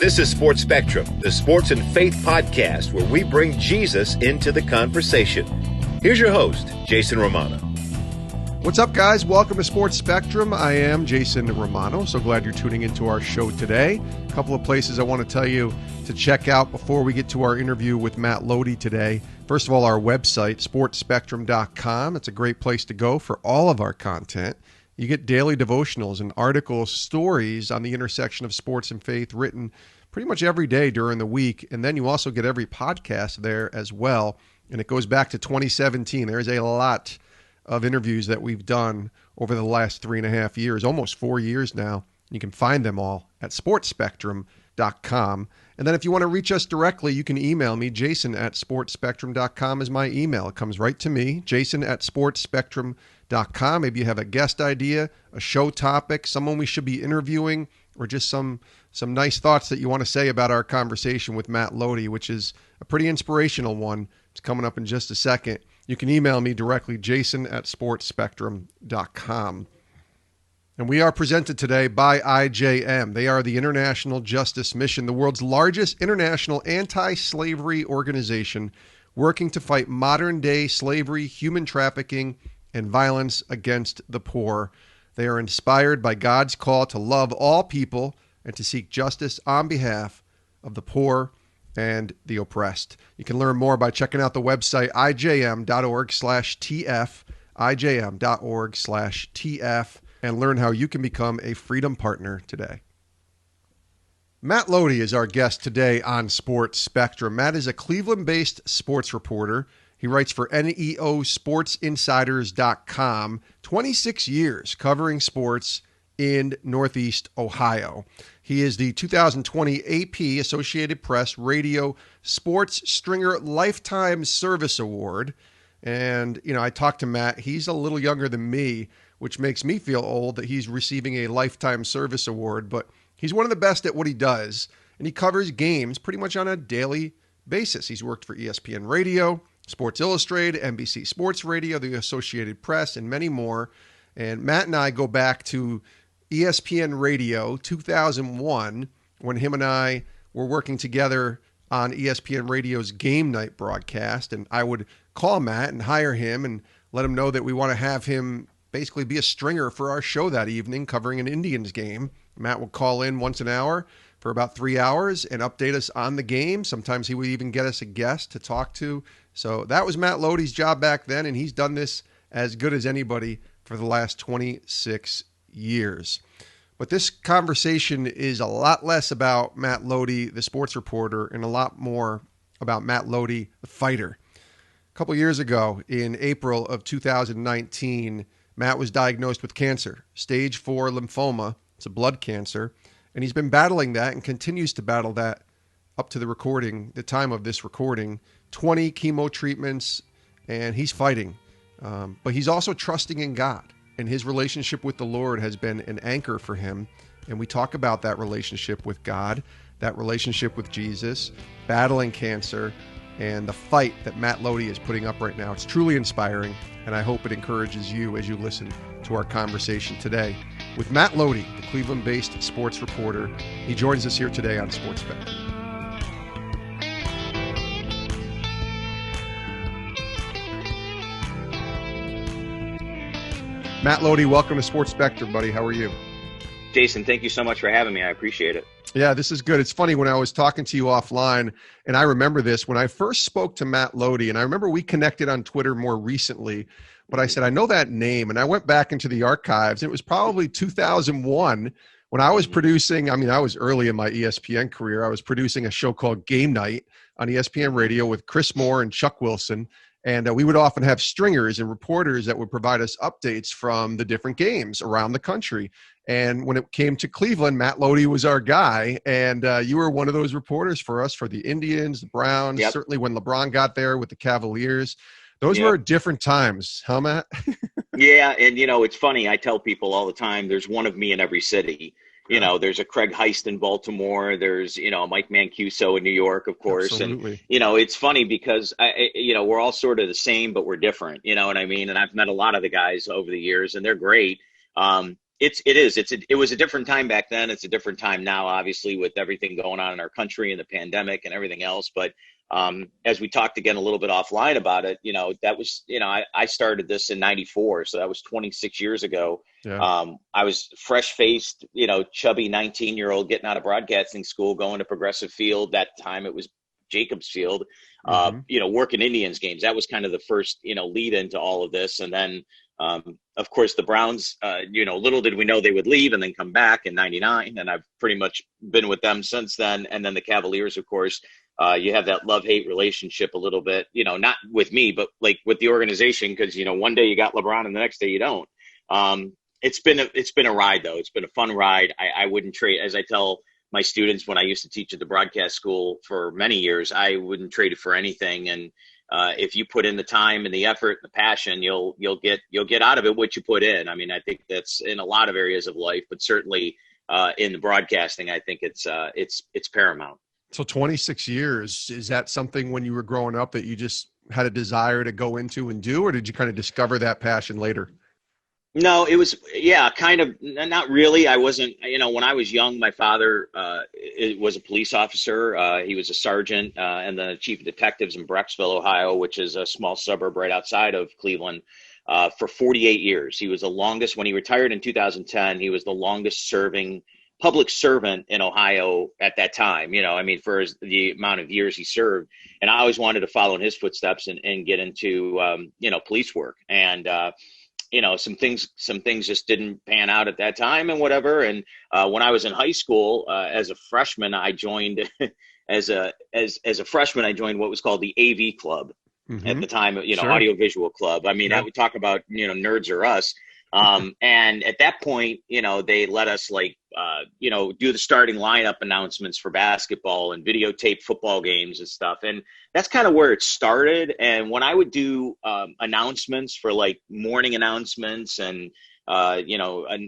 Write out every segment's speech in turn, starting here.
This is Sports Spectrum, the sports and faith podcast where we bring Jesus into the conversation. Here's your host, Jason Romano. What's up, guys? Welcome to Sports Spectrum. I am Jason Romano. So glad you're tuning into our show today. A couple of places I want to tell you to check out before we get to our interview with Matt Loede today. First of all, our website, sportspectrum.com. It's a great place to go for all of our content. You get daily devotionals and articles, stories on the intersection of sports and faith written pretty much every day during the week. And then you also get every podcast there as well. And it goes back to 2017. There's a lot of interviews that we've done over the last 3.5 years, almost 4 years now. You can find them all at sportspectrum.com. And then if you want to reach us directly, you can email me. Jason@sportspectrum.com is my email. It comes right to me, Jason@sportspectrum.com. Maybe you have a guest idea, a show topic, someone we should be interviewing, or just some nice thoughts that you want to say about our conversation with Matt Loede, which is a pretty inspirational one. It's coming up in just a second. You can email me directly, Jason@sportspectrum.com. And we are presented today by IJM. They are the International Justice Mission, the world's largest international anti-slavery organization working to fight modern-day slavery, human trafficking, and violence against the poor. They are inspired by God's call to love all people and to seek justice on behalf of the poor and the oppressed. You can learn more by checking out the website ijm.org/tf, ijm.org/tf, and learn how you can become a Freedom Partner today. Matt Loede is our guest today on Sports Spectrum. Matt is a Cleveland-based sports reporter. He writes for NEOSportsInsiders.com, 26 years covering sports in Northeast Ohio. He is the 2020 AP Associated Press Radio Sports Stringer Lifetime Service Award. And, I talked to Matt. He's a little younger than me, which makes me feel old that he's receiving a Lifetime Service Award. But he's one of the best at what he does, and he covers games pretty much on a daily basis. He's worked for ESPN Radio, Sports Illustrated, NBC Sports Radio, the Associated Press, and many more. And Matt and I go back to ESPN Radio 2001 when him and I were working together on ESPN Radio's game night broadcast. And I would call Matt and hire him and let him know that we want to have him basically be a stringer for our show that evening covering an Indians game. Matt would call in once an hour for about 3 hours and update us on the game. Sometimes he would even get us a guest to talk to. So that was Matt Loede's job back then, and he's done this as good as anybody for the last 26 years. But this conversation is a lot less about Matt Loede, the sports reporter, and a lot more about Matt Loede, the fighter. A couple years ago, in April of 2019, Matt was diagnosed with cancer, stage 4 lymphoma. It's a blood cancer, and he's been battling that and continues to battle that up to the time of this recording, 20 chemo treatments, and he's fighting. But he's also trusting in God, and his relationship with the Lord has been an anchor for him. And we talk about that relationship with God, that relationship with Jesus, battling cancer, and the fight that Matt Loede is putting up right now. It's truly inspiring, and I hope it encourages you as you listen to our conversation today with Matt Loede, the Cleveland-based sports reporter. He joins us here today on Sports Spectrum. Matt Loede, welcome to Sports Spectrum, buddy. How are you? Jason, thank you so much for having me. I appreciate it. Yeah, this is good. It's funny, when I was talking to you offline, and I remember this, when I first spoke to Matt Loede, and I remember we connected on Twitter more recently, but I said, I know that name, and I went back into the archives. It was probably 2001 when I was producing, I was early in my ESPN career. I was producing a show called Game Night on ESPN Radio with Chris Moore and Chuck Wilson. And we would often have stringers and reporters that would provide us updates from the different games around the country. And when it came to Cleveland, Matt Loede was our guy. And you were one of those reporters for us for the Indians, the Browns, Yep. Certainly when LeBron got there with the Cavaliers. Those were different times, huh, Matt? Yeah, and it's funny. I tell people all the time, there's one of me in every city. There's a Craig Heist in Baltimore. There's, Mike Mancuso in New York, of course. Absolutely. And, it's funny because, we're all sort of the same, but we're different. You know what I mean? And I've met a lot of the guys over the years, and they're great. It was a different time back then. It's a different time now, obviously, with everything going on in our country and the pandemic and everything else. But as we talked again a little bit offline about it, that was, I started this in '94, so that was 26 years ago. Yeah. I was fresh-faced, chubby 19-year-old getting out of broadcasting school, going to Progressive Field. That time it was Jacobs Field, working Indians games. That was kind of the first, lead into all of this. And then, of course, the Browns, little did we know they would leave and then come back in '99. And I've pretty much been with them since then. And then the Cavaliers, of course, you have that love-hate relationship a little bit, not with me, but like with the organization, because, one day you got LeBron and the next day you don't. It's been a ride, though. It's been a fun ride. I wouldn't trade, as I tell my students when I used to teach at the broadcast school for many years, I wouldn't trade it for anything. And if you put in the time and the effort and the passion, you'll get out of it what you put in. I mean, I think that's in a lot of areas of life, but certainly in the broadcasting, I think it's paramount. So 26 years, is that something when you were growing up that you just had a desire to go into and do, or did you kind of discover that passion later? No, it was, kind of, not really. I wasn't, when I was young, my father was a police officer. He was a sergeant and the chief of detectives in Brecksville, Ohio, which is a small suburb right outside of Cleveland, for 48 years. He was the longest, when he retired in 2010, he was the longest serving public servant in Ohio at that time, for the amount of years he served. And I always wanted to follow in his footsteps and get into, police work. And, some things just didn't pan out at that time and whatever. And when I was in high school, as a freshman, I joined as a freshman, I joined what was called the AV club at the time, Sure. audiovisual club. I mean, I would talk about, nerds or us. And at that point, they let us do the starting lineup announcements for basketball and videotape football games and stuff. And that's kind of where it started. And when I would do announcements for like morning announcements and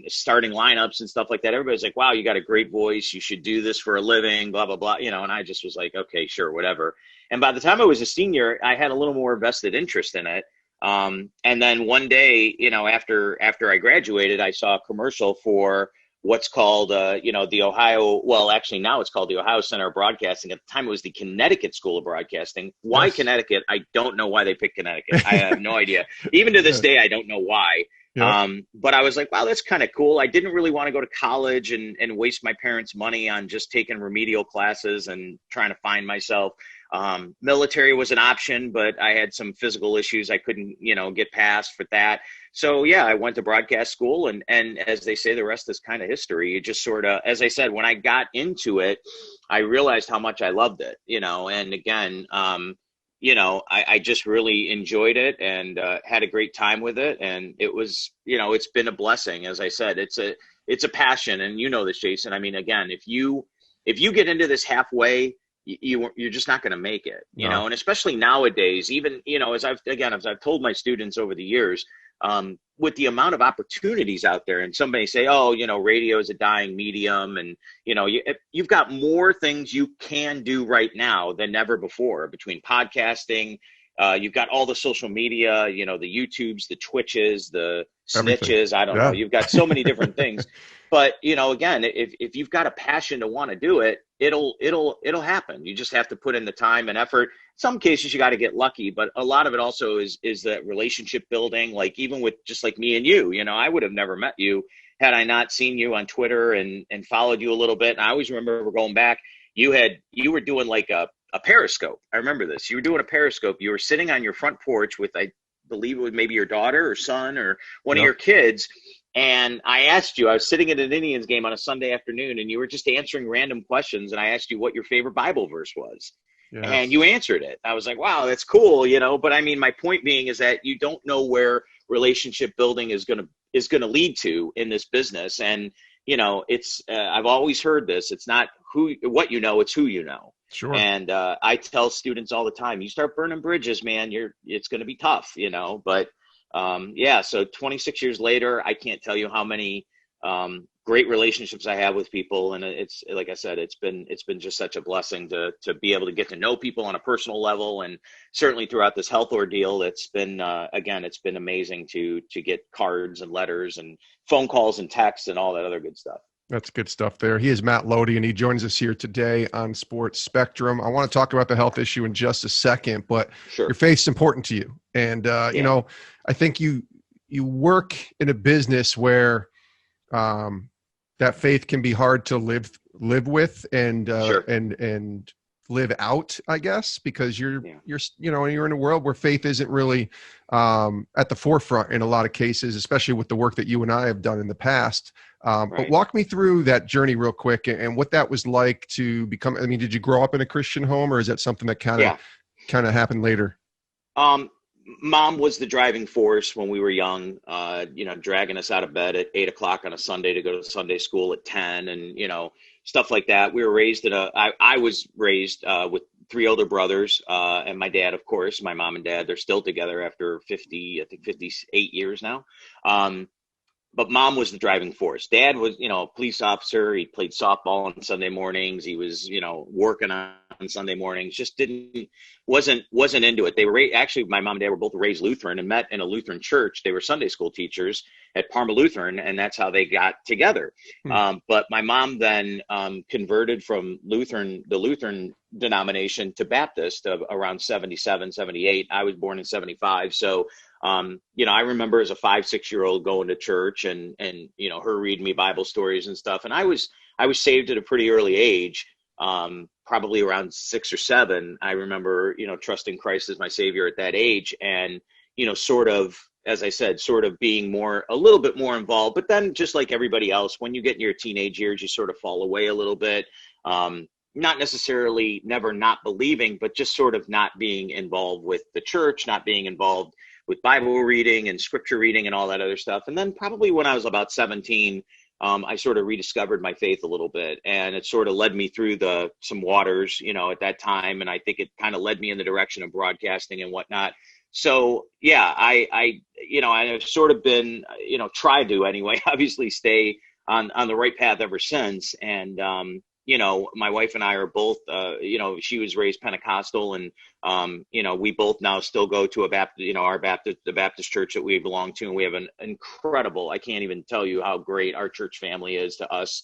starting lineups and stuff like that, everybody's like, wow, you got a great voice. You should do this for a living, blah, blah, blah. And I just was like, okay, sure, whatever. And by the time I was a senior, I had a little more vested interest in it. And then one day, after I graduated, I saw a commercial for what's called, the Ohio, well, actually now it's called the Ohio Center of Broadcasting. At the time, it was the Connecticut School of Broadcasting. Why Yes. Connecticut? I don't know why they picked Connecticut. I have no idea. Even to this day, I don't know why. Yeah. But I was like, wow, that's kind of cool. I didn't really want to go to college and waste my parents' money on just taking remedial classes and trying to find myself. Military was an option, but I had some physical issues I couldn't, get past for that. So yeah, I went to broadcast school and as they say, the rest is kind of history. You just sort of, as I said, when I got into it, I realized how much I loved it, and again, I just really enjoyed it and had a great time with it. And it was, it's been a blessing. As I said, it's a passion. And this, Jason. I mean, again, if you get into this halfway, you're just not going to make it, No. and especially nowadays, even, as I've told my students over the years, with the amount of opportunities out there, and somebody say, oh, radio is a dying medium. And, you've got more things you can do right now than ever before between podcasting. You've got all the social media, the YouTubes, the Twitches, the snitches. I don't know. You've got so many different things. But, again, if you've got a passion to want to do it, it'll happen. You just have to put in the time and effort. Some cases you got to get lucky, but a lot of it also is that relationship building. Like even with just like me and you, I would have never met you had I not seen you on Twitter and followed you a little bit. And I always remember going back, you were doing like a Periscope. I remember this. You were doing a Periscope. You were sitting on your front porch with, I believe it was maybe your daughter or son or one of your kids. And I asked you, I was sitting at an Indians game on a Sunday afternoon, and you were just answering random questions. And I asked you what your favorite Bible verse was. Yes. And you answered it. I was like, wow, that's cool, But I mean, my point being is that you don't know where relationship building is going to lead to in this business. And, it's, I've always heard this. It's not what you know, it's who you know. Sure. And I tell students all the time, you start burning bridges, man, it's going to be tough, But so 26 years later, I can't tell you how many great relationships I have with people. And it's, like I said, it's been just such a blessing to be able to get to know people on a personal level. And certainly throughout this health ordeal, it's been, again, it's been amazing to get cards and letters and phone calls and texts and all that other good stuff. That's good stuff there. He is Matt Loede, and he joins us here today on Sports Spectrum. I want to talk about the health issue in just a second, but Sure. Your faith's important to you. And, you know, I think you work in a business where that faith can be hard to live with and Sure. and live out, I guess, because you're in a world where faith isn't really at the forefront in a lot of cases, especially with the work that you and I have done in the past. Right. But walk me through that journey real quick and what that was like to become. I mean, did you grow up in a Christian home, or is that something that kind of happened later? Mom was the driving force when we were young, dragging us out of bed at 8 o'clock on a Sunday to go to Sunday school at 10 and, stuff like that. We were raised I was raised with 3 older brothers and my dad, of course. My mom and dad, they're still together after 58 years now. But Mom was the driving force. Dad was, a police officer. He played softball on Sunday mornings. He was, working on Sunday mornings. Just wasn't into it. They were actually, my mom and dad were both raised Lutheran and met in a Lutheran church. They were Sunday school teachers at Parma Lutheran, and that's how they got together. But my mom then converted from the Lutheran denomination to Baptist around 77, 78. I was born in 75. So I remember as a 5-6-year-old going to church and her reading me Bible stories and stuff. And I was saved at a pretty early age, probably around 6 or 7. I remember, trusting Christ as my savior at that age. And, sort of, as I said, sort of being a little bit more involved. But then just like everybody else, when you get in your teenage years, you sort of fall away a little bit. Not necessarily never not believing, but just sort of not being involved with the church, not being involved with Bible reading and scripture reading and all that other stuff. And then probably when I was about 17, I sort of rediscovered my faith a little bit, and it sort of led me through some waters, at that time. And I think it kind of led me in the direction of broadcasting and whatnot. So yeah, I've sort of been, tried to anyway, obviously stay on the right path ever since. And, my wife and I are both, she was raised Pentecostal, and, we both now still go to the Baptist church that we belong to. And we have an incredible, I can't even tell you how great our church family is to us.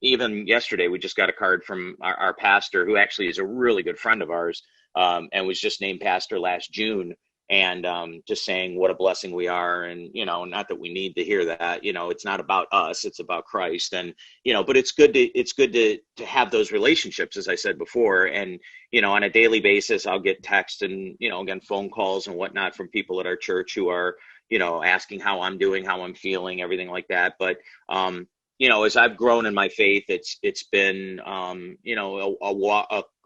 Even yesterday, we just got a card from our pastor, who actually is a really good friend of ours, and was just named pastor last June. And just saying what a blessing we are. And, not that we need to hear that, it's not about us, it's about Christ. And, but it's good to have those relationships, as I said before. And, on a daily basis, I'll get texts and, again, phone calls and whatnot from people at our church who are, asking how I'm doing, how I'm feeling, everything like that. But, as I've grown in my faith, it's been,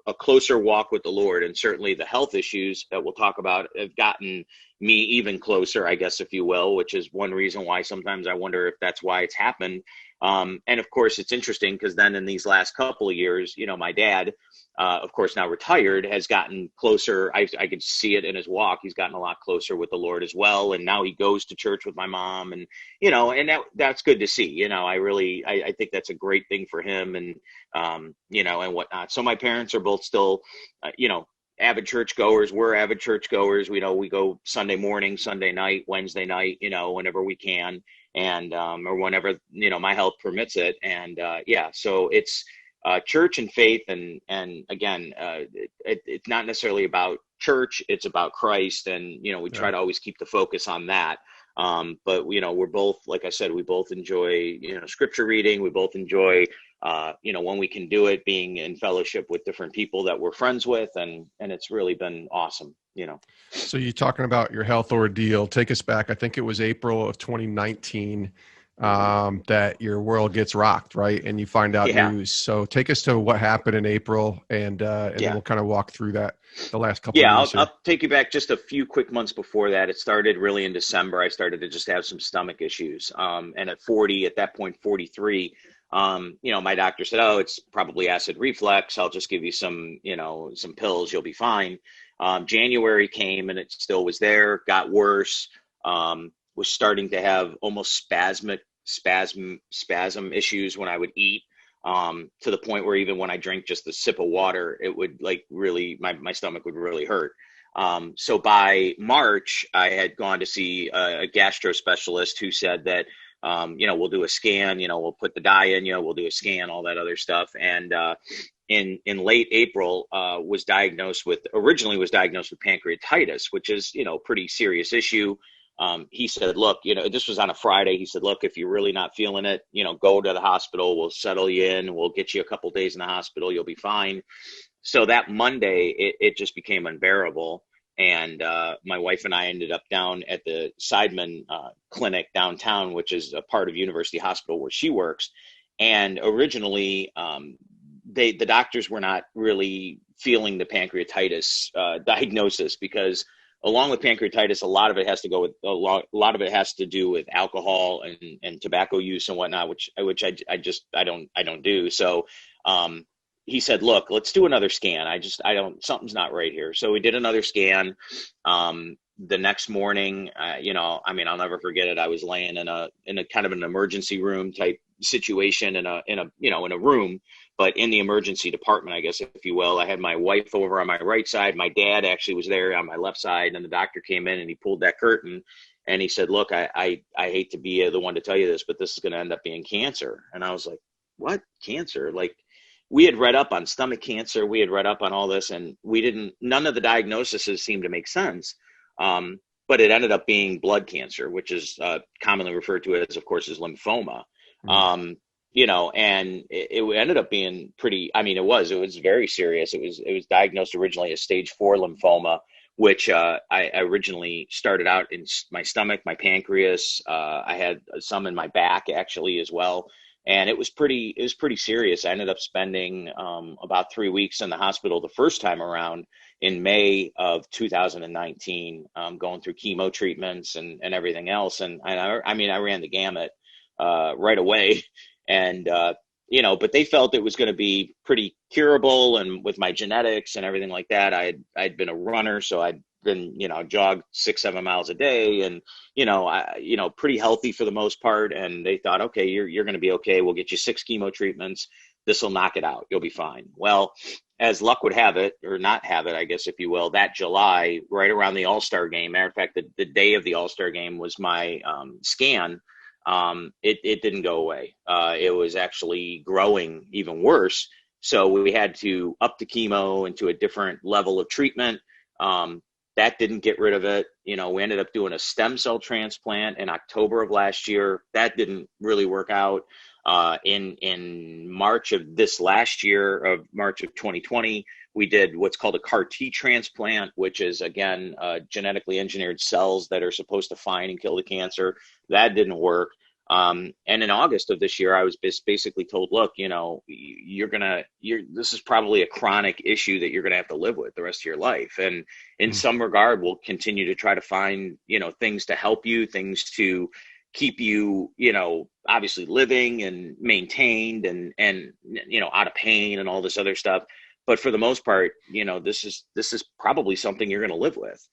a closer walk with the Lord. And certainly the health issues that we'll talk about have gotten me even closer, I guess, if you will, which is one reason why sometimes I wonder if that's why it's happened. And of course, it's interesting because then in these last couple of years, my dad, of course, now retired, has gotten closer. I could see it in his walk. He's gotten a lot closer with the Lord as well. And now he goes to church with my mom, and, and that's good to see. I think that's a great thing for him, and, and whatnot. So my parents are both still, avid church goers. We're avid church goers. We go Sunday morning, Sunday night, Wednesday night, whenever we can. And, or whenever, my health permits it. And, so it's, church and faith. And again, it's not necessarily about church. It's about Christ. And, we try to always keep the focus on that. But, we're both, like I said, we both enjoy, scripture reading. We both enjoy, when we can do it, being in fellowship with different people that we're friends with. And it's really been awesome, So you're talking about your health ordeal. Take us back. I think it was April of 2019 that your world gets rocked, right? And you find out news. So take us to what happened in April, and then we'll kind of walk through that the last couple of years. I'll take you back just a few quick months before that. It started really in December. I started to just have some stomach issues. And at 43, my doctor said, "Oh, it's probably acid reflux. I'll just give you some pills. You'll be fine." January came and it still was there, got worse, was starting to have almost spasmic spasm issues when I would eat, to the point where even when I drank just a sip of water, it would like really, my stomach would really hurt. So by March, I had gone to see a gastro specialist who said that, we'll do a scan, we'll put the dye in you, we'll do a scan, all that other stuff. And in late April, originally was diagnosed with pancreatitis, which is, pretty serious issue. He said, look, this was on a Friday. He said, look, if you're really not feeling it, go to the hospital. We'll settle you in. We'll get you a couple days in the hospital. You'll be fine. So that Monday, it just became unbearable. And my wife and I ended up down at the Seidman clinic downtown, which is a part of University Hospital where she works. And originally, the doctors were not really feeling the pancreatitis diagnosis, because along with pancreatitis, a lot of it has to do with alcohol and tobacco use and whatnot, which I don't do. So he said, look, let's do another scan. Something's not right here. So we did another scan. The next morning, I'll never forget it. I was laying in a kind of an emergency room type situation in a room, but in the emergency department, I guess, if you will. I had my wife over on my right side. My dad actually was there on my left side, and the doctor came in and he pulled that curtain and he said, look, I hate to be the one to tell you this, but this is going to end up being cancer. And I was like, what? Cancer? Like, we had read up on stomach cancer. We had read up on all this, and none of the diagnoses seemed to make sense. But it ended up being blood cancer, which is commonly referred to as, of course, as lymphoma. And it ended up being it was very serious. It was diagnosed originally as stage 4 lymphoma, which I originally started out in my stomach, my pancreas. I had some in my back actually as well. And it was pretty serious. I ended up spending about 3 weeks in the hospital the first time around in May of 2019, going through chemo treatments and everything else. And I ran the gamut right away. And, but they felt it was going to be pretty curable. And with my genetics and everything like that, I'd been a runner. So I'd been, jogged 6-7 miles a day and, pretty healthy for the most part. And they thought, okay, you're going to be okay. We'll get you 6 chemo treatments. This will knock it out. You'll be fine. Well, as luck would have it, or not have it, I guess, if you will, that July, right around the All-Star game, matter of fact, the day of the All-Star game was my scan. It didn't go away. It was actually growing even worse. So we had to up the chemo into a different level of treatment. That didn't get rid of it. We ended up doing a stem cell transplant in October of last year. That didn't really work out. In March of this last year, of March of 2020, we did what's called a CAR T transplant, which is, again, genetically engineered cells that are supposed to find and kill the cancer. That didn't work. And in August of this year, I was basically told, look, this is probably a chronic issue that you're going to have to live with the rest of your life. And in some regard, we'll continue to try to find, things to help you, things to keep you, obviously living and maintained and, out of pain and all this other stuff. But for the most part, this is probably something you're going to live with.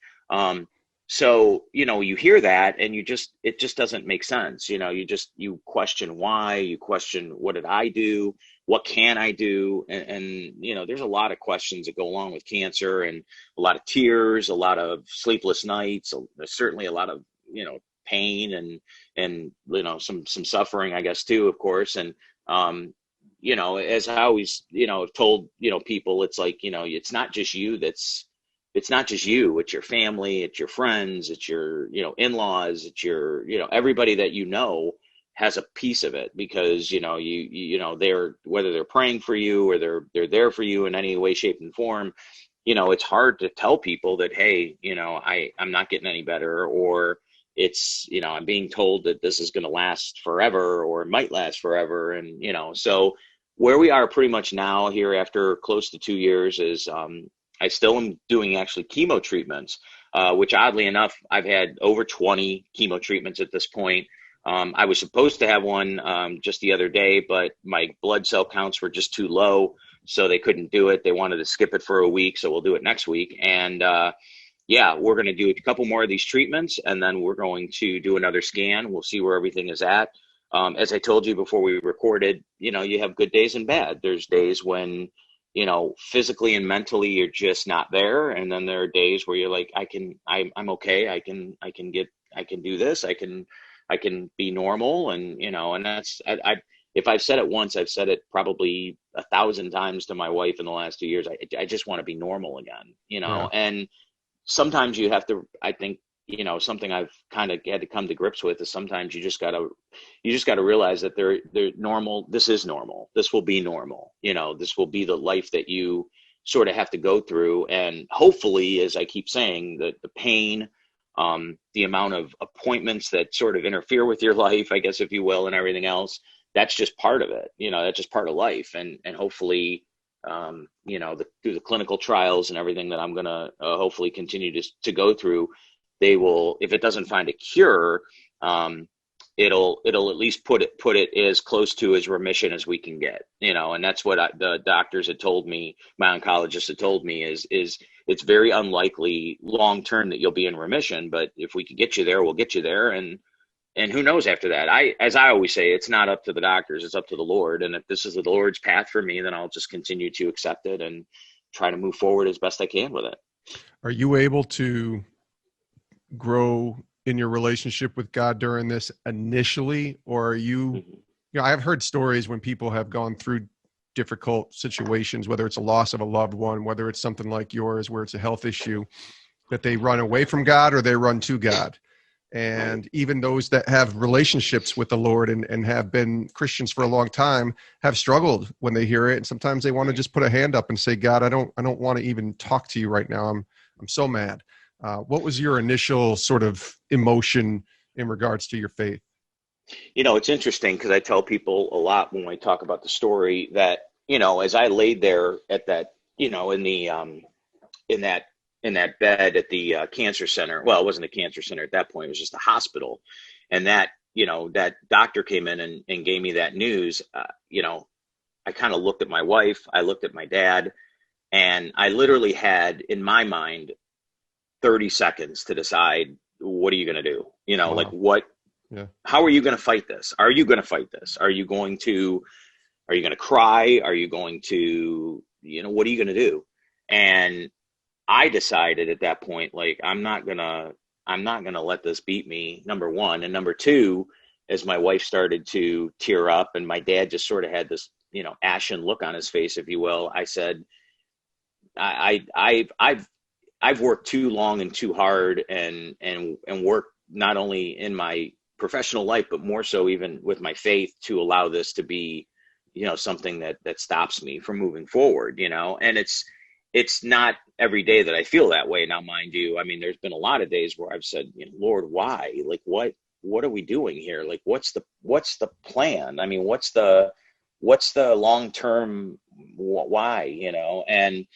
So, you hear that and it just doesn't make sense. You question why, you question, what did I do? What can I do? And there's a lot of questions that go along with cancer, and a lot of tears, a lot of sleepless nights, certainly a lot of, pain and some suffering, I guess, too, of course. And, as I always, told, people, it's like, it's not just you it's not just you, it's your family, it's your friends, it's your, in-laws, it's your, everybody that has a piece of it, because, they're, whether they're praying for you or they're there for you in any way, shape and form. It's hard to tell people that, hey, I'm not getting any better, or it's, I'm being told that this is going to last forever or might last forever. And, so where we are pretty much now here after close to 2 years is, I still am doing actually chemo treatments, which oddly enough, I've had over 20 chemo treatments at this point. I was supposed to have one just the other day, but my blood cell counts were just too low, so they couldn't do it. They wanted to skip it for a week, so we'll do it next week. And we're going to do a couple more of these treatments, and then we're going to do another scan. We'll see where everything is at. as I told you before we recorded, you have good days and bad. There's days when, physically and mentally you're just not there. And then there are days where you're like, I'm okay. I can do this. I can be normal. And that's, if I've said it once, I've said it probably 1,000 times to my wife in the last 2 years. I just want to be normal again, Yeah. and sometimes you have to, I think, something I've kind of had to come to grips with is sometimes you just gotta realize that they're normal. This is normal. This will be normal. This will be the life that you sort of have to go through. And hopefully, as I keep saying, the pain, the amount of appointments that sort of interfere with your life, I guess, if you will, and everything else, that's just part of it. That's just part of life. And hopefully, through the clinical trials and everything that I'm going to hopefully continue to go through, they will, if it doesn't find a cure, it'll at least put it as close to as remission as we can get, and that's what the doctors had told me, my oncologist had told me is it's very unlikely long term that you'll be in remission, but if we can get you there, we'll get you there. And who knows after that? As I always say, it's not up to the doctors, it's up to the Lord. And if this is the Lord's path for me, then I'll just continue to accept it and try to move forward as best I can with it. Are you able to grow in your relationship with God during this initially, or are you, I've heard stories when people have gone through difficult situations, whether it's a loss of a loved one, whether it's something like yours, where it's a health issue, that they run away from God or they run to God. And even those that have relationships with the Lord and have been Christians for a long time have struggled when they hear it. And sometimes they want to just put a hand up and say, God, I don't want to even talk to you right now. I'm so mad. What was your initial sort of emotion in regards to your faith? It's interesting because I tell people a lot when I talk about the story that, as I laid there at that, in that bed at the cancer center. Well, it wasn't a cancer center at that point. It was just a hospital. And that, that doctor came in and gave me that news. I kind of looked at my wife. I looked at my dad. And I literally had in my mind 30 seconds to decide, what are you going to do? Wow. Like what, how are you going to fight this? Are you going to fight this? Are you going to cry? Are you going to, what are you going to do? And I decided at that point, like, I'm not gonna let this beat me, number one. And number two, as my wife started to tear up and my dad just sort of had this, ashen look on his face, if you will, I said, I've worked too long and too hard and worked not only in my professional life, but more so even with my faith to allow this to be, something that stops me from moving forward, and it's not every day that I feel that way. Now, mind you, I mean, there's been a lot of days where I've said, Lord, why? Like, what are we doing here? Like, what's the plan? I mean, what's the long-term why, and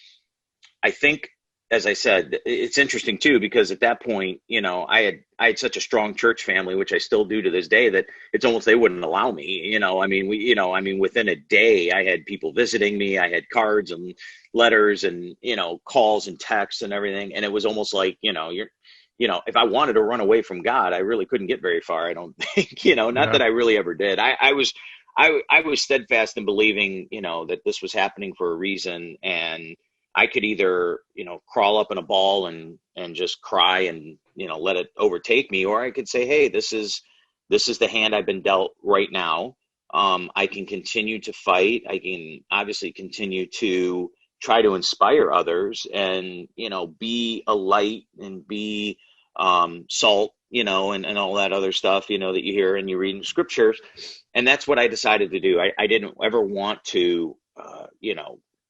I think, as I said, it's interesting too, because at that point, I had such a strong church family, which I still do to this day, that it's almost, they wouldn't allow me, within a day I had people visiting me. I had cards and letters and, calls and texts and everything. And it was almost like, if I wanted to run away from God, I really couldn't get very far. I don't think, not that I really ever did. I was steadfast in believing, that this was happening for a reason. And I could either, crawl up in a ball and just cry and, let it overtake me, or I could say, hey, this is the hand I've been dealt right now. I can continue to fight. I can obviously continue to try to inspire others and, be a light and be salt, and all that other stuff, that you hear and you read in scriptures. And that's what I decided to do. I didn't ever want to,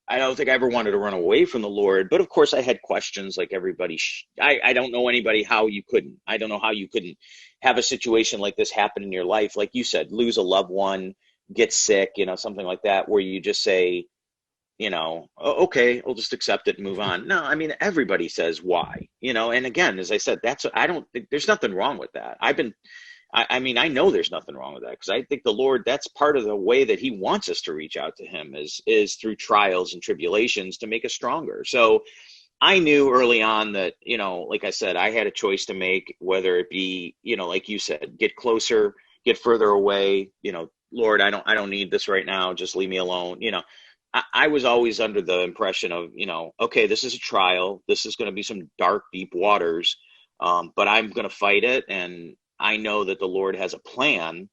I don't think I ever wanted to run away from the Lord, but of course I had questions like everybody. I don't know anybody I don't know how you couldn't have a situation like this happen in your life. Like you said, lose a loved one, get sick, something like that, where you just say, okay, I'll just accept it and move on. No, I mean, everybody says why, and again, as I said, I don't think there's nothing wrong with that. I know there's nothing wrong with that, because I think the Lord, that's part of the way that he wants us to reach out to him is through trials and tribulations to make us stronger. So I knew early on that, like I said, I had a choice to make, whether it be, like you said, get closer get further away, Lord, I don't need this right now. Just leave me alone. I was always under the impression of, okay, this is a trial. This is going to be some dark, deep waters, but I'm going to fight it. And I know that the Lord has a plan,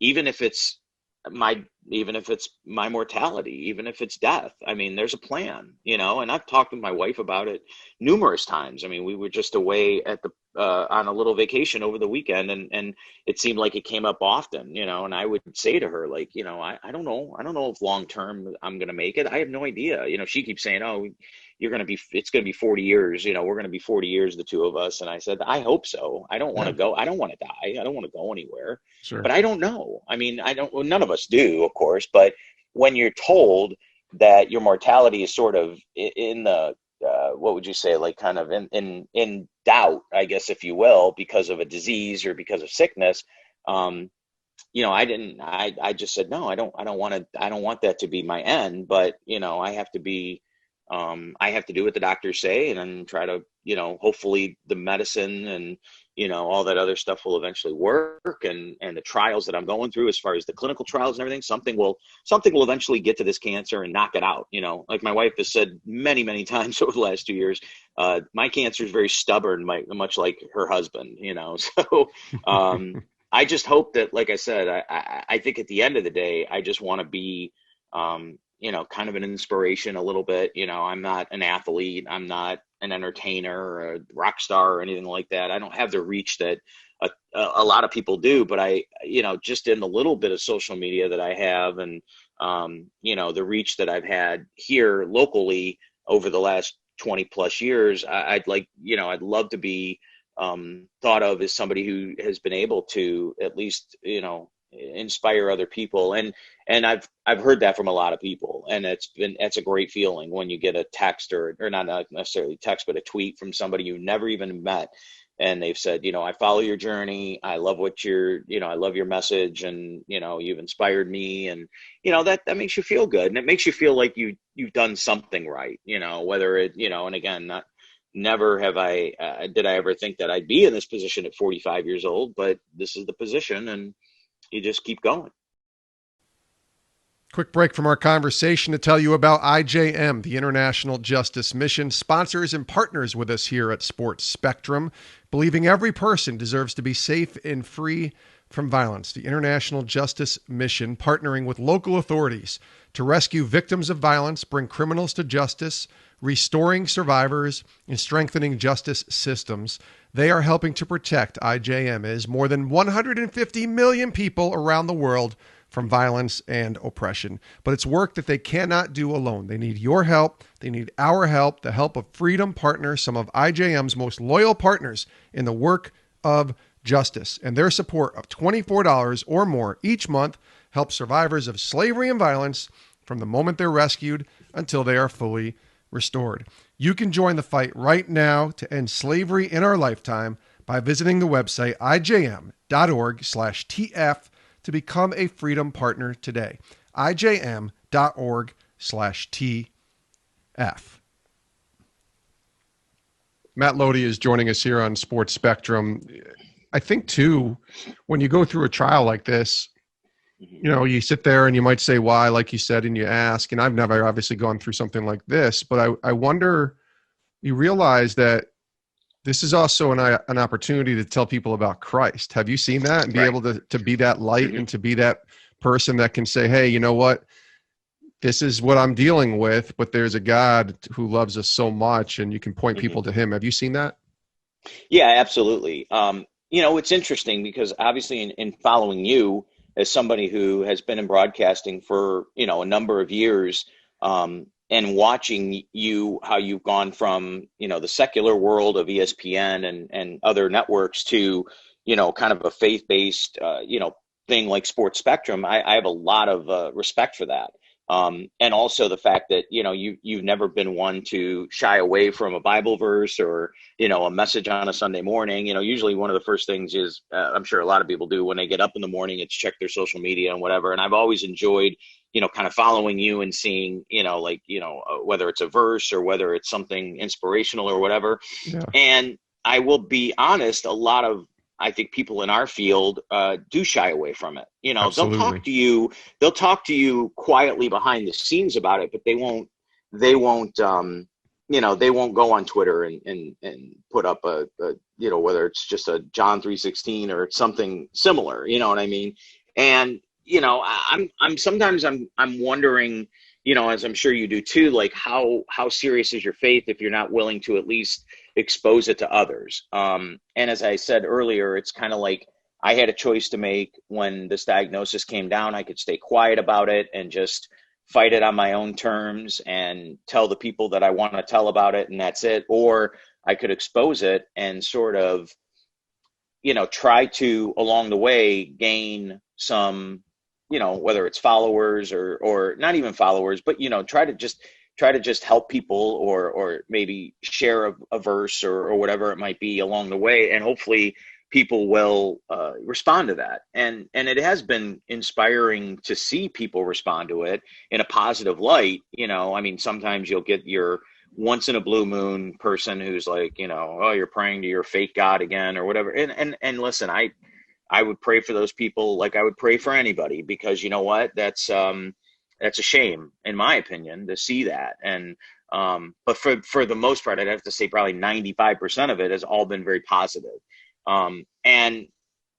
even if it's my mortality, even if it's death. I mean, there's a plan, and I've talked with my wife about it numerous times. I mean, we were just away at on a little vacation over the weekend, and it seemed like it came up often, and I would say to her, like, I don't know if long term I'm going to make it. I have no idea. She keeps saying, oh, it's going to be 40 years, we're going to be 40 years, the two of us. And I said, I hope so. I don't want to go. I don't want to die. I don't want to go anywhere. Sure. But I don't know. I mean, none of us do, of course, but when you're told that your mortality is sort of in the, what would you say, like kind of in doubt, I guess, if you will, because of a disease or because of sickness, I just said, no, I don't want that to be my end, but, I have to be, I have to do what the doctors say, and then try to, hopefully the medicine and, all that other stuff will eventually work. And the trials that I'm going through, as far as the clinical trials and everything, something will eventually get to this cancer and knock it out. Like my wife has said many, many times over the last 2 years, my cancer is very stubborn, much like her husband, so, I just hope that, like I said, I think at the end of the day, I just want to be, kind of an inspiration a little bit. I'm not an athlete. I'm not an entertainer or a rock star or anything like that. I don't have the reach that a lot of people do, but I, just in the little bit of social media that I have, and, the reach that I've had here locally over the last 20 plus years, I'd love to be thought of as somebody who has been able to at least, inspire other people. And I've heard that from a lot of people, and that's a great feeling when you get a text or not necessarily text, but a tweet from somebody you never even met. And they've said, I follow your journey. I love I love your message, and, you've inspired me. And, that makes you feel good. And it makes you feel like you've done something right, whether it, and again, never have did I ever think that I'd be in this position at 45 years old, but this is the position, and you just keep going. Quick break from our conversation to tell you about IJM, the International Justice Mission, sponsors and partners with us here at Sports Spectrum, believing every person deserves to be safe and free from violence. The International Justice Mission, partnering with local authorities to rescue victims of violence, bring criminals to justice, restoring survivors, and strengthening justice systems. They are helping to protect IJM as more than 150 million people around the world from violence and oppression. But it's work that they cannot do alone. They need your help. They need our help, the help of Freedom Partners, some of IJM's most loyal partners in the work of justice. And their support of $24 or more each month helps survivors of slavery and violence from the moment they're rescued until they are fully restored. You can join the fight right now to end slavery in our lifetime by visiting the website ijm.org/TF to become a Freedom Partner today. ijm.org/TF. Matt Loede is joining us here on Sports Spectrum. I think, too, when you go through a trial like this, you sit there and you might say why, like you said, and you ask, and I've never obviously gone through something like this, but I wonder, you realize that this is also an opportunity to tell people about Christ. Have you seen that and be able to be that light and to be that person that can say, hey, you know what? This is what I'm dealing with, but there's a God who loves us so much, and you can point people to him. Have you seen that? Yeah, absolutely. It's interesting because obviously in following you as somebody who has been in broadcasting for, a number of years, and watching how you've gone from, the secular world of ESPN and other networks to, kind of a faith-based, thing like Sports Spectrum, I have a lot of respect for that. And also the fact that, you've never been one to shy away from a Bible verse or, a message on a Sunday morning. Usually one of the first things is, I'm sure a lot of people do when they get up in the morning, it's check their social media and whatever. And I've always enjoyed, kind of following you and seeing, whether it's a verse or whether it's something inspirational or whatever. Yeah. And I will be honest, I think people in our field do shy away from it. Absolutely. They'll talk to you quietly behind the scenes about it, but they won't they won't go on Twitter and put up a whether it's just a John 3:16 or something similar, you know what I mean? And I'm sometimes I'm wondering, as I'm sure you do too, like how serious is your faith if you're not willing to at least expose it to others? And as I said earlier, it's kind of like I had a choice to make when this diagnosis came down. I could stay quiet about it and just fight it on my own terms and tell the people that I want to tell about it, and that's it. Or I could expose it and sort of, try to along the way gain some, whether it's followers or not even followers, but try to just help people or maybe share a verse or whatever it might be along the way, and hopefully people will respond to that. And it has been inspiring to see people respond to it in a positive light. I mean, sometimes you'll get your once in a blue moon person who's like, oh, you're praying to your fake God again or whatever. And listen, I would pray for those people like I would pray for anybody, because you know what, that's a shame, in my opinion, to see that. And but for the most part, I'd have to say probably 95% of it has all been very positive. And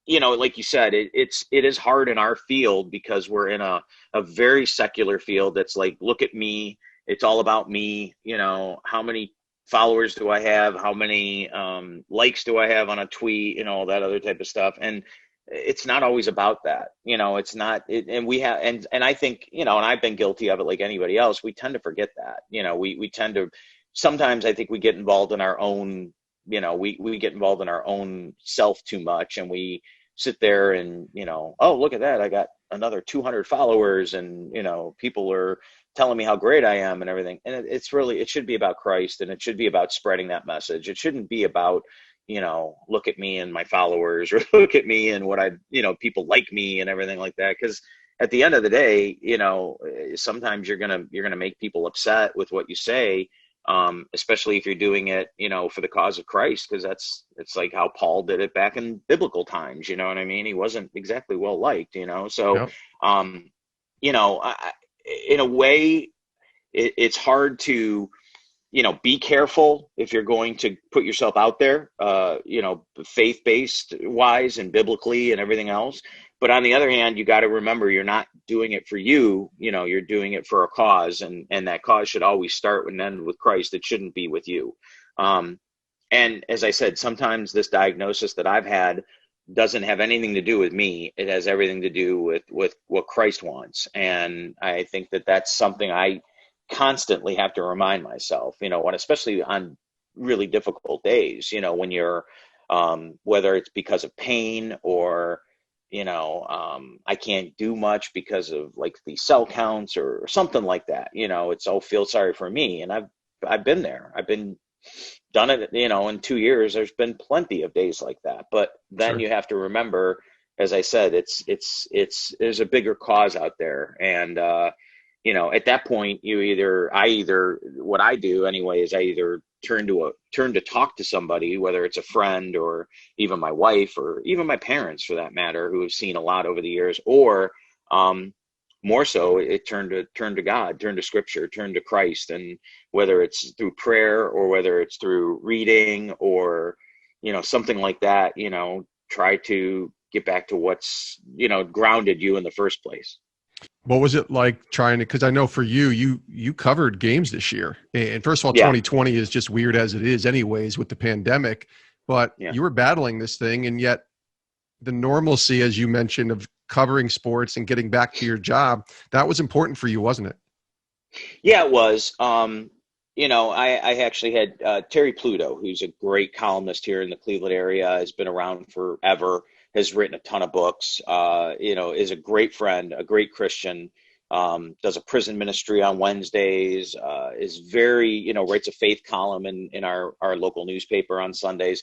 like you said, it is hard in our field because we're in a very secular field that's like, look at me, it's all about me. How many followers do I have? How many likes do I have on a tweet? All that other type of stuff. And it's not always about that. It's not. And we have, and I think, and I've been guilty of it like anybody else. We tend to forget that. We tend to. Sometimes I think we get involved in our own. We get involved in our own self too much, and we sit there and, oh, look at that, I got another 200 followers, and, people are telling me how great I am and everything. And it should be about Christ, and it should be about spreading that message. It shouldn't be about, look at me and my followers, or look at me and what people like me and everything like that. Because at the end of the day, sometimes you're going to make people upset with what you say. Especially if you're doing it, for the cause of Christ, because it's like how Paul did it back in biblical times. You know what I mean? He wasn't exactly well liked, so, Yep. In a way, it's hard to, be careful if you're going to put yourself out there, faith-based wise and biblically and everything else. But on the other hand, you got to remember, you're not doing it for you, you're doing it for a cause, and that cause should always start and end with Christ. It shouldn't be with you. And as I said, sometimes this diagnosis that I've had doesn't have anything to do with me. It has everything to do with what Christ wants. And I think that that's something I constantly have to remind myself, and especially on really difficult days, when you're, whether it's because of pain or, I can't do much because of like the cell counts or something like that. It's, oh, feel sorry for me. And I've been there. I've been done it, in 2 years. There's been plenty of days like that. But then Sure. you have to remember, as I said, there's a bigger cause out there. And, at that point, what I do anyway is I either turn to talk to somebody, whether it's a friend or even my wife or even my parents for that matter, who have seen a lot over the years, or more so it turn to God, turn to Scripture, turn to Christ. And whether it's through prayer or whether it's through reading or, something like that, try to get back to what's, grounded you in the first place. What was it like trying to, because I know for you covered games this year. And first of all, Yeah. 2020 is just weird as it is anyways with the pandemic, but Yeah. you were battling this thing, and yet the normalcy, as you mentioned, of covering sports and getting back to your job, that was important for you, wasn't it? Yeah, it was. I actually had Terry Pluto, who's a great columnist here in the Cleveland area, has been around forever, has written a ton of books, is a great friend, a great Christian, does a prison ministry on Wednesdays, is very, writes a faith column in our local newspaper on Sundays.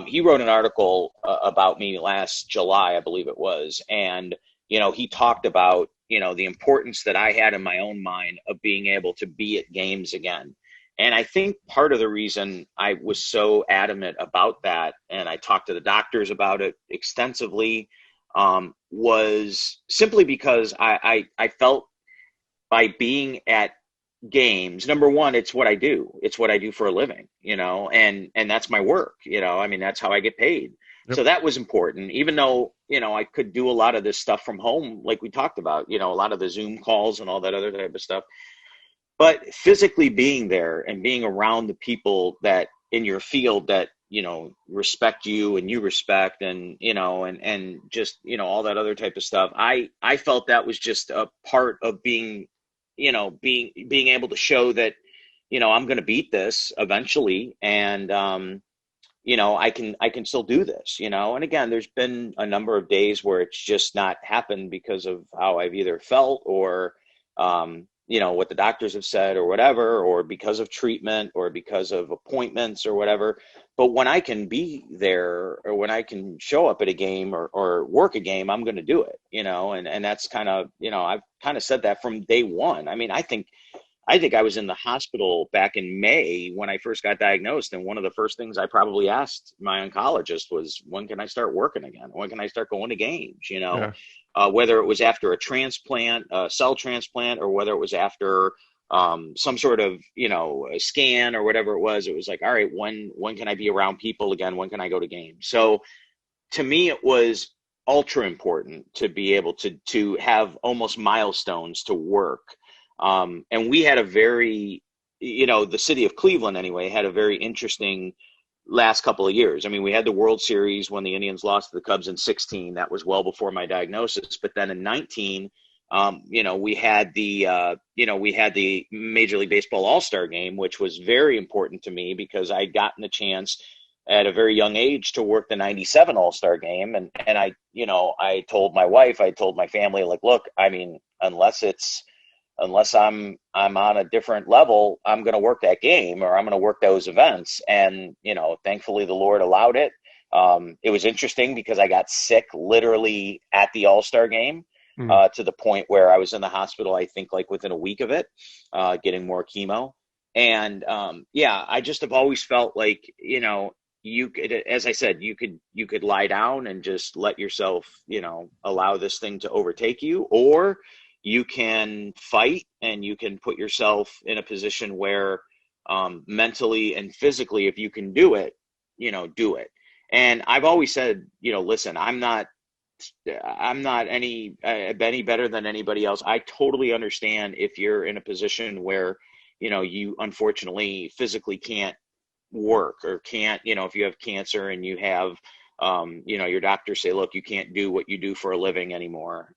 He wrote an article about me last July, I believe it was. And, he talked about, the importance that I had in my own mind of being able to be at games again. And I think part of the reason I was so adamant about that, and I talked to the doctors about it extensively, was simply because I felt by being at games, number one, it's what I do. It's what I do for a living, and that's my work, I mean, that's how I get paid. Yep. So that was important, even though, I could do a lot of this stuff from home, like we talked about, a lot of the Zoom calls and all that other type of stuff. But physically being there and being around the people that in your field that, respect you and you respect, and, and just, all that other type of stuff. I felt that was just a part of being, being able to show that, I'm going to beat this eventually. And, I can still do this, and again, there's been a number of days where it's just not happened because of how I've either felt or, what the doctors have said or whatever, or because of treatment or because of appointments or whatever. But when I can be there, or when I can show up at a game or work a game, I'm going to do it, and that's kind of, I've kind of said that from day one. I mean, I think I was in the hospital back in May when I first got diagnosed. And one of the first things I probably asked my oncologist was, when can I start working again? When can I start going to games? Yeah. Whether it was after a transplant, a cell transplant, or whether it was after some sort of, a scan or whatever it was like, all right, when can I be around people again? When can I go to games? So to me, it was ultra important to be able to have almost milestones to work. And we had a very, the city of Cleveland anyway, had a very interesting last couple of years. I mean, we had the World Series when the Indians lost to the Cubs in 2016. That was well before my diagnosis. But then in 2019, we had the Major League Baseball All-Star Game, which was very important to me because I'd gotten a chance at a very young age to work the 97 All-Star Game. And I told my wife, I told my family, like, look, I mean, unless I'm on a different level, I'm going to work that game, or I'm going to work those events. And, thankfully the Lord allowed it. It was interesting because I got sick literally at the All-Star game, to the point where I was in the hospital, I think like within a week of it, getting more chemo. And, I just have always felt like, you could, as I said, you could lie down and just let yourself, allow this thing to overtake you, or you can fight and you can put yourself in a position where mentally and physically, if you can do it, do it. And I've always said, listen, I'm not any better than anybody else. I totally understand if you're in a position where, you unfortunately physically can't work, or can't, if you have cancer and you have, your doctors say, look, you can't do what you do for a living anymore.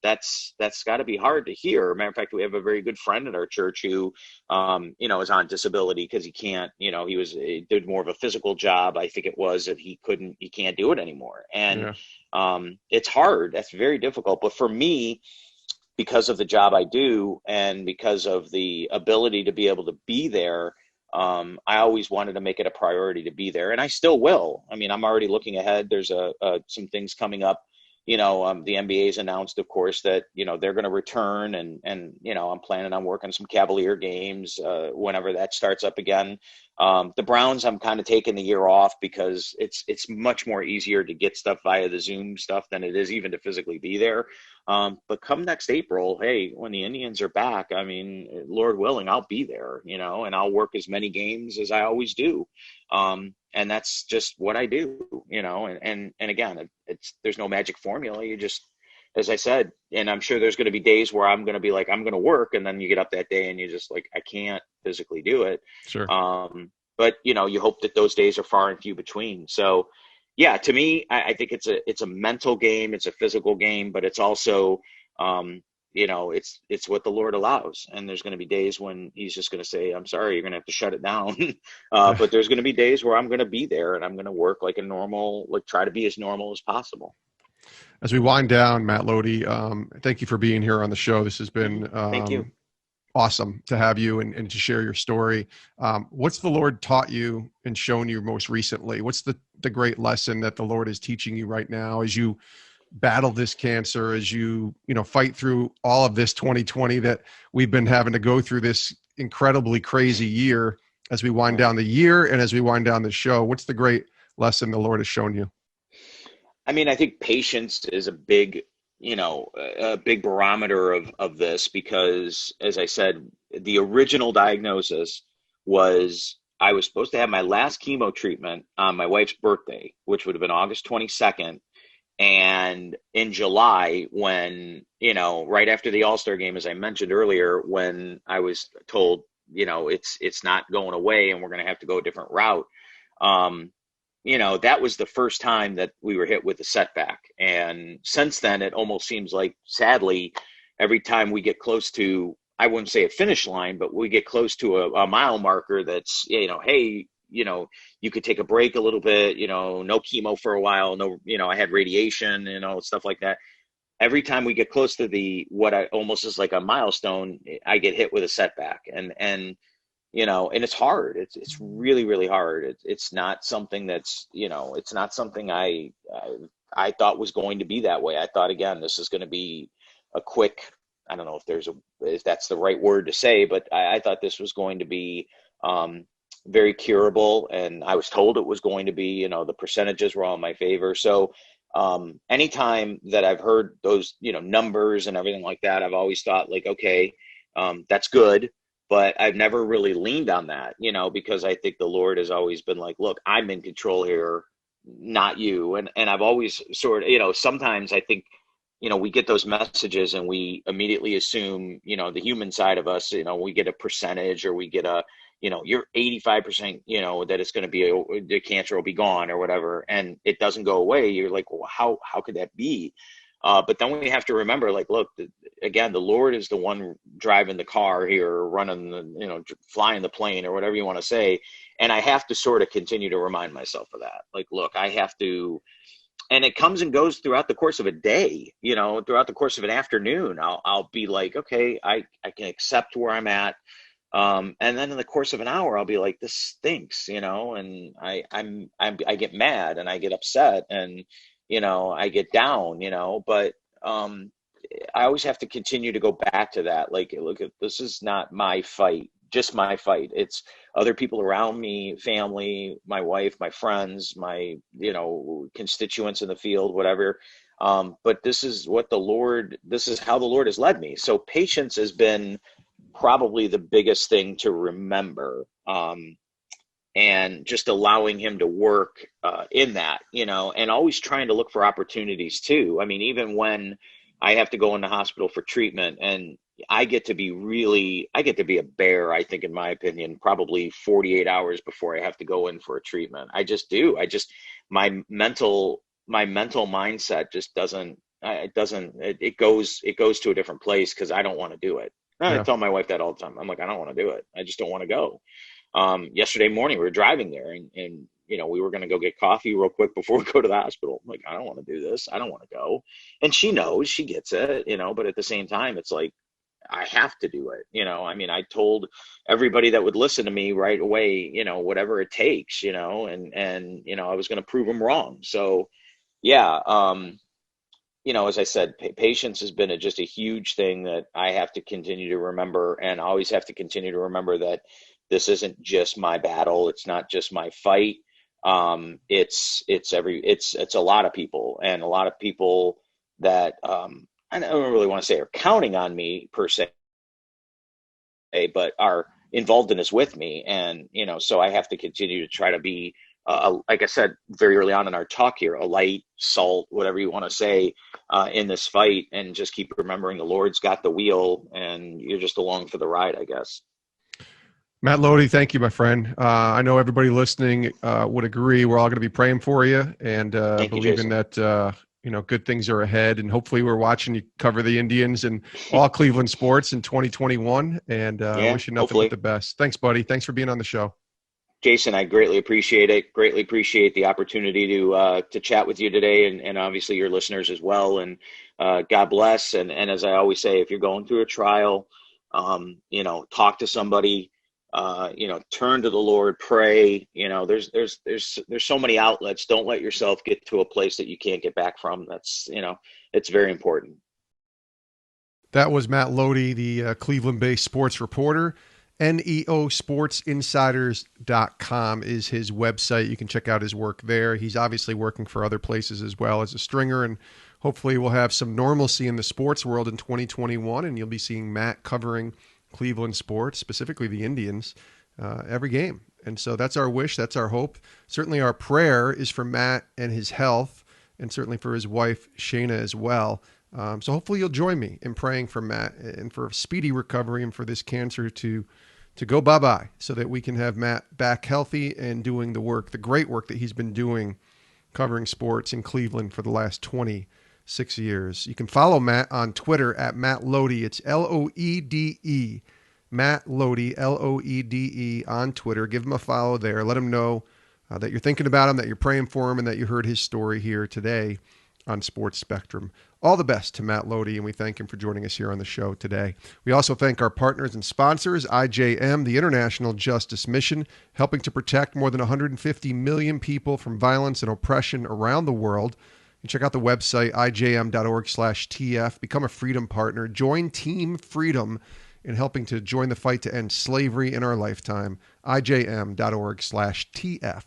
That's got to be hard to hear. Matter of fact, we have a very good friend in our church who, is on disability because he can't, he did more of a physical job. I think it was that he can't do it anymore. And, it's hard. That's very difficult. But for me, because of the job I do and because of the ability to be able to be there, I always wanted to make it a priority to be there, and I still will. I mean, I'm already looking ahead. There's some things coming up. The NBA's announced, of course, that, they're going to return, and I'm planning on working some Cavalier games whenever that starts up again. The Browns, I'm kind of taking the year off because it's much more easier to get stuff via the Zoom stuff than it is even to physically be there. But come next April, hey, when the Indians are back, I mean, Lord willing, I'll be there, and I'll work as many games as I always do. And that's just what I do, and again, there's no magic formula. You just, as I said, and I'm sure there's going to be days where I'm going to be like, I'm going to work. And then you get up that day and you're just like, I can't physically do it. Sure. But you hope that those days are far and few between. So yeah, to me, I think it's a mental game. It's a physical game, but it's also, it's what the Lord allows. And there's going to be days when he's just going to say, I'm sorry, you're going to have to shut it down. But there's going to be days where I'm going to be there and I'm going to work like try to be as normal as possible. As we wind down, Matt Loede, thank you for being here on the show. This has been thank you. Awesome to have you and to share your story. What's the Lord taught you and shown you most recently? What's the great lesson that the Lord is teaching you right now as you battle this cancer, as you fight through all of this 2020 that we've been having to go through this incredibly crazy year as we wind down the year and as we wind down the show. What's the great lesson the Lord has shown you? I mean, I think patience is a big, a big barometer of this, because, as I said, the original diagnosis was I was supposed to have my last chemo treatment on my wife's birthday, which would have been August 22nd. And in July, when, right after the All-Star game, as I mentioned earlier, when I was told, it's not going away and we're going to have to go a different route. That was the first time that we were hit with a setback. And since then, it almost seems like, sadly, every time we get close to, I wouldn't say a finish line, but we get close to a mile marker that's, hey, you could take a break a little bit, no chemo for a while, no, I had radiation, stuff like that. Every time we get close to what I almost is like a milestone, I get hit with a setback. And it's hard. It's really, really hard. It's not something that's, it's not something I thought was going to be that way. I thought, again, this is going to be a quick, I don't know if that's the right word to say, but I thought this was going to be very curable. And I was told it was going to be, the percentages were all in my favor. So anytime that I've heard those, numbers and everything like that, I've always thought like, okay, that's good. But I've never really leaned on that, because I think the Lord has always been like, look, I'm in control here, not you. And I've always sort of, sometimes I think, we get those messages and we immediately assume, the human side of us, we get a percentage, or we get a, you're 85%, that it's going to be, the cancer will be gone or whatever. And it doesn't go away. You're like, well, how could that be? But then we have to remember, like, look, again, the Lord is the one driving the car here, or running the, flying the plane, or whatever you want to say. And I have to sort of continue to remind myself of that. Like, look, I have to, and it comes and goes throughout the course of a day, throughout the course of an afternoon. I'll be like, okay, I can accept where I'm at. And then in the course of an hour, I'll be like, this stinks, and I get mad and I get upset and, I get down, but I always have to continue to go back to that. Like, look, this is not my fight, just my fight. It's other people around me, family, my wife, my friends, my, constituents in the field, whatever. But this is how the Lord has led me. So patience has been probably the biggest thing to remember. And just allowing him to work in that, and always trying to look for opportunities too. I mean, even when I have to go in the hospital for treatment, and I get to be a bear, I think, in my opinion, probably 48 hours before I have to go in for a treatment. I just do. My mental mindset just doesn't, it goes to a different place because I don't want to do it. I tell my wife that all the time. I'm like, I don't want to do it. I just don't want to go. Yesterday morning we were driving there and we were going to go get coffee real quick before we go to the hospital. I'm like, I don't want to do this. I don't want to go. And she knows, she gets it, but at the same time, it's like, I have to do it. I mean, I told everybody that would listen to me right away, whatever it takes, and I was going to prove them wrong. So yeah. As I said, patience has been just a huge thing that I have to continue to remember, and always have to continue to remember that this isn't just my battle. It's not just my fight. It's a lot of people, and a lot of people that I don't really want to say are counting on me per se, but are involved in this with me. And, so I have to continue to try to be, like I said very early on in our talk here, a light, salt, whatever you want to say, in this fight, and just keep remembering the Lord's got the wheel and you're just along for the ride, I guess. Matt Loede, thank you, my friend. I know everybody listening would agree. We're all going to be praying for you and believing that, good things are ahead. And hopefully we're watching you cover the Indians and all Cleveland sports in 2021. And wish you nothing but the best. Thanks, buddy. Thanks for being on the show. Jason, I greatly appreciate it. Greatly appreciate the opportunity to chat with you today, and obviously your listeners as well. And God bless. And as I always say, if you're going through a trial, talk to somebody. Turn to the Lord, pray. There's so many outlets. Don't let yourself get to a place that you can't get back from. That's, it's very important. That was Matt Loede, the Cleveland-based sports reporter. neosportsinsiders.com is his website. You can check out his work there. He's obviously working for other places as well as a stringer, and hopefully we'll have some normalcy in the sports world in 2021, and you'll be seeing Matt covering Cleveland sports, specifically the Indians, every game. And so that's our wish. That's our hope. Certainly our prayer is for Matt and his health, and certainly for his wife, Shayna, as well. So hopefully you'll join me in praying for Matt and for a speedy recovery and for this cancer to go bye-bye so that we can have Matt back healthy and doing the work, the great work that he's been doing covering sports in Cleveland for the last 26 years. You can follow Matt on Twitter at Matt Loede. It's Loede, Matt Loede, Loede on Twitter. Give him a follow there. Let him know that you're thinking about him, that you're praying for him, and that you heard his story here today on Sports Spectrum. All the best to Matt Loede, and we thank him for joining us here on the show today. We also thank our partners and sponsors, IJM, the International Justice Mission, helping to protect more than 150 million people from violence and oppression around the world. You can check out the website, ijm.org/TF. Become a freedom partner. Join Team Freedom in helping to join the fight to end slavery in our lifetime, ijm.org/TF.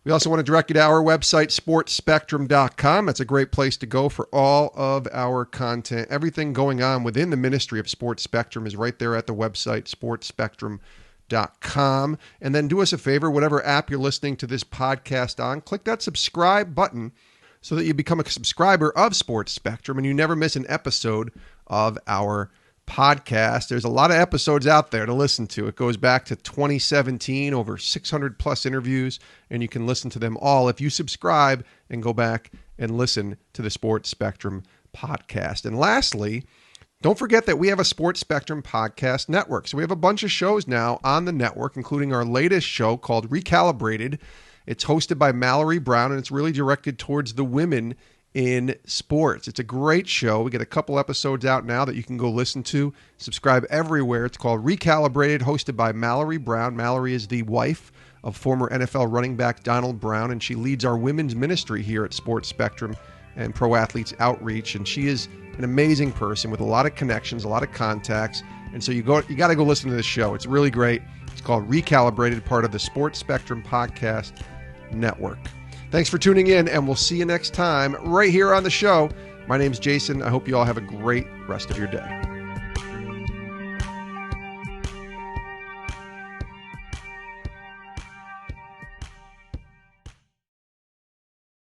We also want to direct you to our website, sportspectrum.com. That's a great place to go for all of our content. Everything going on within the ministry of Sports Spectrum is right there at the website, sportspectrum.com. And then do us a favor, whatever app you're listening to this podcast on, click that subscribe button so that you become a subscriber of Sports Spectrum and you never miss an episode of our podcast. There's a lot of episodes out there to listen to. It goes back to 2017, over 600 plus interviews, and you can listen to them all if you subscribe and go back and listen to the Sports Spectrum podcast. And lastly, don't forget that we have a Sports Spectrum podcast network. So we have a bunch of shows now on the network, including our latest show called Recalibrated. It's hosted by Mallory Brown, and it's really directed towards the women in sports. It's a great show. We get a couple episodes out now that you can go listen to. Subscribe everywhere. It's called Recalibrated, hosted by Mallory Brown. Mallory is the wife of former NFL running back Donald Brown, and she leads our women's ministry here at Sports Spectrum and Pro Athletes Outreach. And she is an amazing person with a lot of connections, a lot of contacts. And so you got to go listen to this show. It's really great. It's called Recalibrated, part of the Sports Spectrum Podcast Network. Thanks for tuning in, and we'll see you next time right here on the show. My name's Jason. I hope you all have a great rest of your day.